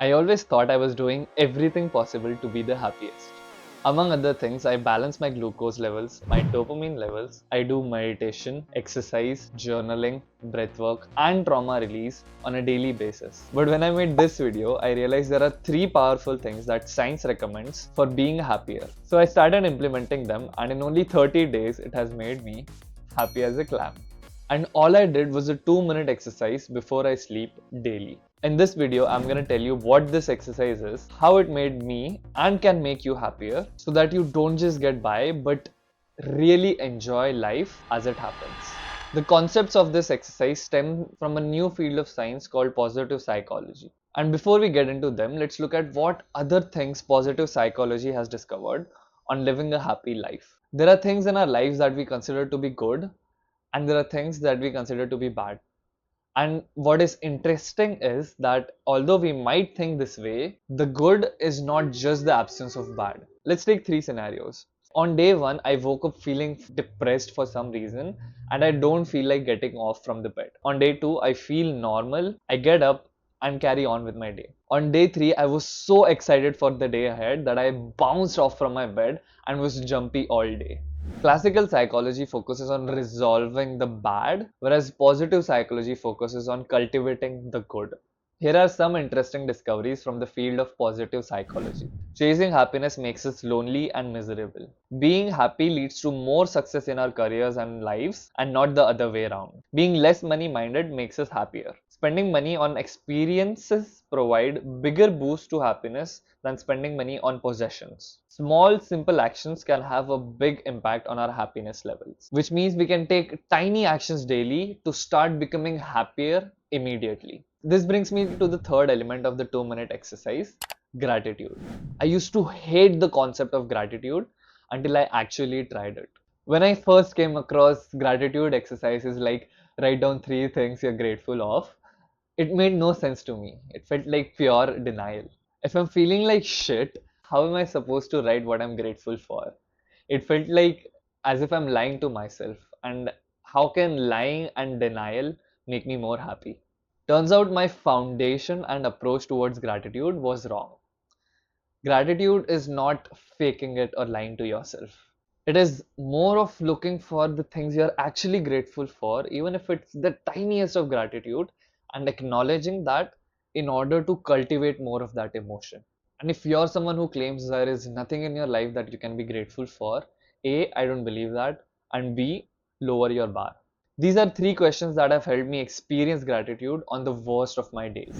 I always thought I was doing everything possible to be the happiest. Among other things, I balance my glucose levels, my dopamine levels, I do meditation, exercise, journaling, breathwork, and trauma release on a daily basis. But when I made this video, I realized there are three powerful things that science recommends for being happier. So I started implementing them, and in only 30 days, it has made me happy as a clam. And all I did was a 2-minute exercise before I sleep daily. In this video, I'm gonna tell you what this exercise is, how it made me and can make you happier so that you don't just get by but really enjoy life as it happens. The concepts of this exercise stem from a new field of science called positive psychology. And before we get into them, let's look at what other things positive psychology has discovered on living a happy life. There are things in our lives that we consider to be good, and there are things that we consider to be bad. And what is interesting is that although we might think this way, the good is not just the absence of bad. Let's take three scenarios. On day one, I woke up feeling depressed for some reason and I don't feel like getting off from the bed. On day two, I feel normal. I get up and carry on with my day. On day three, I was so excited for the day ahead that I bounced off from my bed and was jumpy all day. Classical psychology focuses on resolving the bad, whereas positive psychology focuses on cultivating the good. Here are some interesting discoveries from the field of positive psychology. Chasing happiness makes us lonely and miserable. Being happy leads to more success in our careers and lives, and not the other way around. Being less money minded makes us happier. Spending money on experiences provide bigger boost to happiness than spending money on possessions. Small, simple actions can have a big impact on our happiness levels, which means we can take tiny actions daily to start becoming happier immediately. This brings me to the third element of the 2-minute exercise, gratitude. I used to hate the concept of gratitude until I actually tried it. When I first came across gratitude exercises like write down three things you're grateful of, it made no sense to me. It felt like pure denial. If I'm feeling like shit, how am I supposed to write what I'm grateful for? It felt like as if I'm lying to myself. And how can lying and denial make me more happy? Turns out my foundation and approach towards gratitude was wrong. Gratitude is not faking it or lying to yourself. It is more of looking for the things you're actually grateful for, even if it's the tiniest of gratitude, and acknowledging that in order to cultivate more of that emotion. And if you're someone who claims there is nothing in your life that you can be grateful for, A, I don't believe that, and B, lower your bar. These are three questions that have helped me experience gratitude on the worst of my days.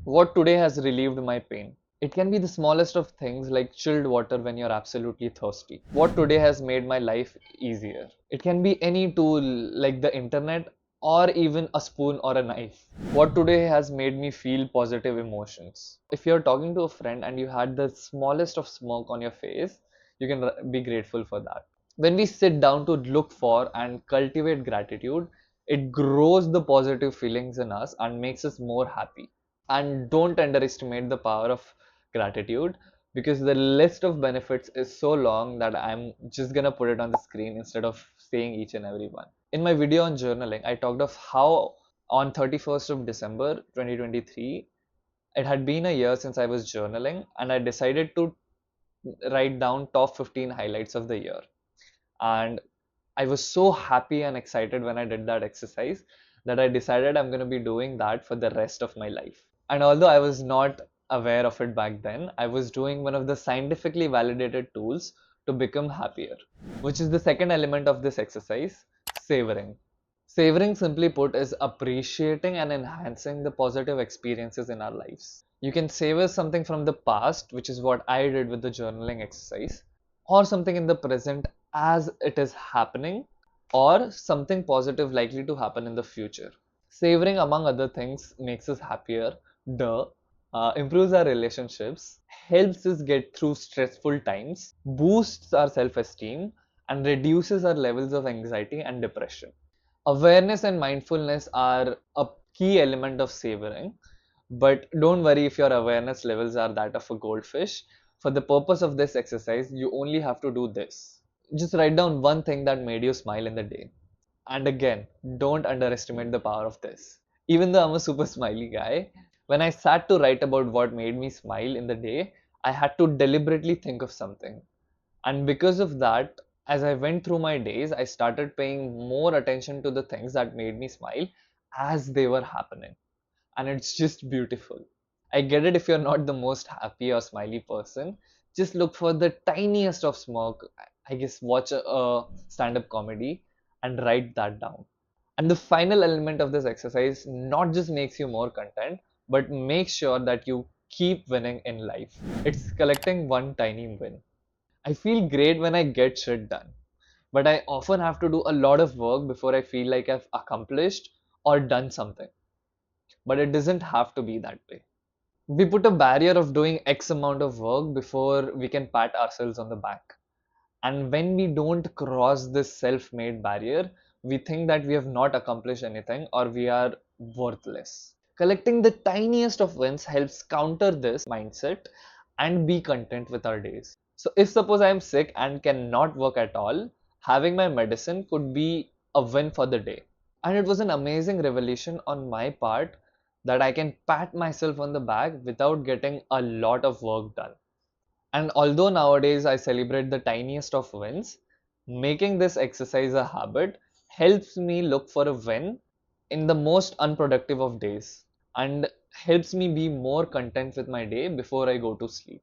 What today has relieved my pain? It can be the smallest of things like chilled water when you're absolutely thirsty. What today has made my life easier? It can be any tool like the internet or even a spoon or a knife. What today has made me feel positive emotions? If you're talking to a friend and you had the smallest of smoke on your face, you can be grateful for that. When we sit down to look for and cultivate gratitude, it grows the positive feelings in us and makes us more happy. And don't underestimate the power of gratitude, because the list of benefits is so long that I'm just gonna put it on the screen instead of saying each and every one. In my video on journaling, I talked of how on 31st of December 2023, it had been a year since I was journaling, and I decided to write down top 15 highlights of the year. And I was so happy and excited when I did that exercise that I decided I'm going to be doing that for the rest of my life. And although I was not aware of it back then, I was doing one of the scientifically validated tools to become happier, which is the second element of this exercise, savoring. Savoring, simply put, is appreciating and enhancing the positive experiences in our lives. You can savor something from the past, which is what I did with the journaling exercise, or something in the present as it is happening, or something positive likely to happen in the future. Savoring, among other things, makes us happier, duh, improves our relationships, helps us get through stressful times, boosts our self esteem, and reduces our levels of anxiety and depression. Awareness and mindfulness are a key element of savoring, but don't worry if your awareness levels are that of a goldfish. For the purpose of this exercise, you only have to do this. Just write down one thing that made you smile in the day. And again, don't underestimate the power of this. Even though I'm a super smiley guy, When I sat to write about what made me smile in the day, I had to deliberately think of something. And because of that, as I went through my days, I started paying more attention to the things that made me smile as they were happening. And it's just beautiful. I get it if you're not the most happy or smiley person. Just look for the tiniest of smirk. I guess watch a stand-up comedy and write that down. And the final element of this exercise not just makes you more content, but makes sure that you keep winning in life. It's collecting one tiny win. I feel great when I get shit done, but I often have to do a lot of work before I feel like I've accomplished or done something. But it doesn't have to be that way. We put a barrier of doing X amount of work before we can pat ourselves on the back. And when we don't cross this self made barrier, we think that we have not accomplished anything or we are worthless. Collecting the tiniest of wins helps counter this mindset and be content with our days. So, if suppose I am sick and cannot work at all, having my medicine could be a win for the day. And it was an amazing revelation on my part that I can pat myself on the back without getting a lot of work done. And although nowadays I celebrate the tiniest of wins, making this exercise a habit helps me look for a win in the most unproductive of days and helps me be more content with my day before I go to sleep.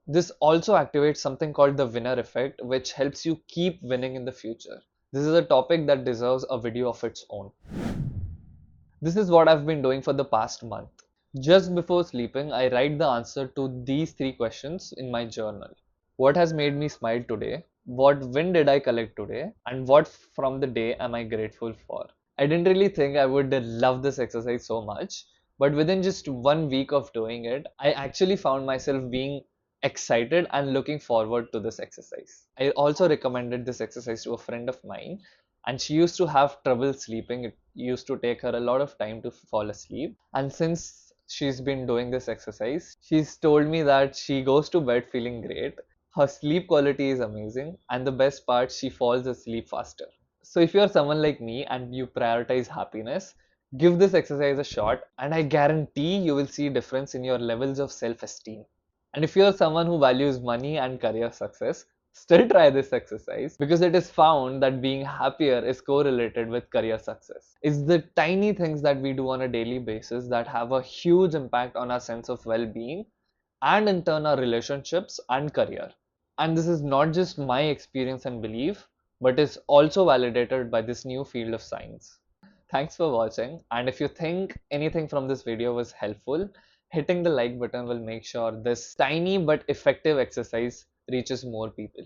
This also activates something called the winner effect, which helps you keep winning in the future. This is a topic that deserves a video of its own. This is what I've been doing for the past month. Just before sleeping, I write the answer to these three questions in my journal. What has made me smile today? What win did I collect today? And what from the day am I grateful for? I didn't really think I would love this exercise so much, but within just 1 week of doing it, I actually found myself being excited and looking forward to this exercise. I also recommended this exercise to a friend of mine, and she used to have trouble sleeping. It used to take her a lot of time to fall asleep. And since she's been doing this exercise, she's told me that she goes to bed feeling great. Her sleep quality is amazing, and the best part, she falls asleep faster. So, if you're someone like me and you prioritize happiness, give this exercise a shot, and I guarantee you will see a difference in your levels of self esteem. And if you're someone who values money and career success, still try this exercise because it is found that being happier is correlated with career success. It's the tiny things that we do on a daily basis that have a huge impact on our sense of well being and in turn our relationships and career. And this is not just my experience and belief, but is also validated by this new field of science. Thanks for watching, and if you think anything from this video was helpful, hitting the like button will make sure this tiny but effective exercise reaches more people.